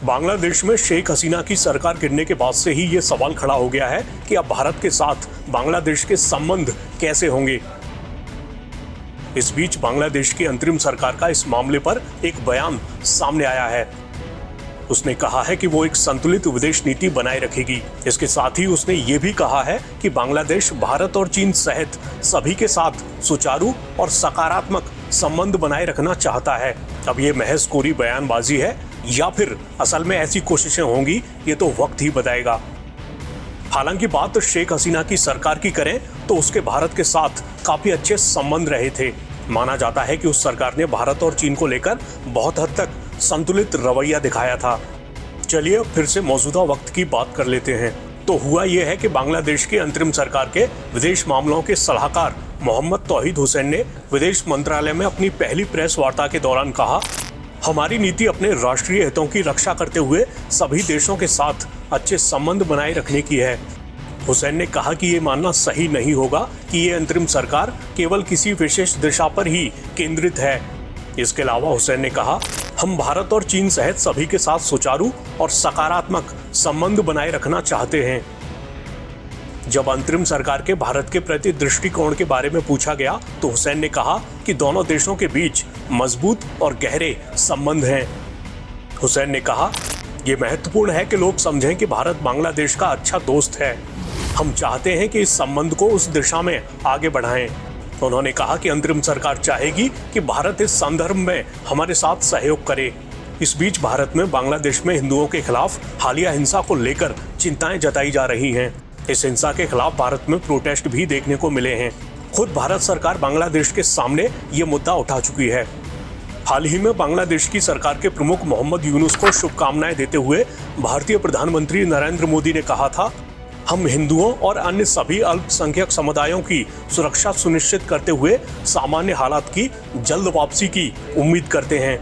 बांग्लादेश में शेख हसीना की सरकार गिरने के बाद से ही ये सवाल खड़ा हो गया है कि अब भारत के साथ बांग्लादेश के संबंध कैसे होंगे। इस बीच बांग्लादेश की अंतरिम सरकार का इस मामले पर एक बयान सामने आया है। उसने कहा है कि वो एक संतुलित विदेश नीति बनाए रखेगी। इसके साथ ही उसने ये भी कहा है कि बांग्लादेश भारत और चीन सहित सभी के साथ सुचारू और सकारात्मक संबंध बनाए रखना चाहता है। अब ये महज कोरी बयानबाजी है या फिर असल में ऐसी कोशिशें होंगी, ये तो वक्त ही बताएगा। हालांकि बात शेख हसीना की सरकार की करें तो उसके भारत के साथ काफी अच्छे संबंध रहे थे। माना जाता है कि उस सरकार ने भारत और चीन को लेकर बहुत हद तक संतुलित रवैया दिखाया था। चलिए फिर से मौजूदा वक्त की बात कर लेते हैं। तो हुआ यह है कि बांग्लादेश की अंतरिम सरकार के विदेश मामलों के सलाहकार मोहम्मद तौहीद हुसैन ने विदेश मंत्रालय में अपनी पहली प्रेस वार्ता के दौरान कहा, हमारी नीति अपने राष्ट्रीय हितों की रक्षा करते हुए सभी देशों के साथ अच्छे संबंध बनाए रखने की है। हुसैन ने कहा कि ये मानना सही नहीं होगा कि ये अंतरिम सरकार केवल किसी विशेष दिशा पर ही केंद्रित है। इसके अलावा हुसैन ने कहा, हम भारत और चीन सहित सभी के साथ सुचारू और सकारात्मक संबंध बनाए रखना चाहते हैं। जब अंतरिम सरकार के भारत के प्रति दृष्टिकोण के बारे में पूछा गया तो हुसैन ने कहा कि दोनों देशों के बीच मजबूत और गहरे संबंध हैं। हुसैन ने कहा, ये महत्वपूर्ण है कि लोग समझें कि भारत बांग्लादेश का अच्छा दोस्त है। हम चाहते हैं कि इस संबंध को उस दिशा में आगे बढ़ाएं। उन्होंने कहा कि अंतरिम सरकार चाहेगी कि भारत इस संदर्भ में हमारे साथ सहयोग करे। इस बीच भारत में बांग्लादेश में हिंदुओं के खिलाफ हालिया हिंसा को लेकर चिंताएं जताई जा रही हैं। इस हिंसा के खिलाफ भारत में प्रोटेस्ट भी देखने को मिले हैं। खुद भारत सरकार बांग्लादेश के सामने ये मुद्दा उठा चुकी है। हाल ही में बांग्लादेश की सरकार के प्रमुख मोहम्मद यूनुस को शुभकामनाएं देते हुए भारतीय प्रधानमंत्री नरेंद्र मोदी ने कहा था, हम हिंदुओं और अन्य सभी अल्पसंख्यक समुदायों की सुरक्षा सुनिश्चित करते हुए सामान्य हालात की जल्द वापसी की उम्मीद करते हैं।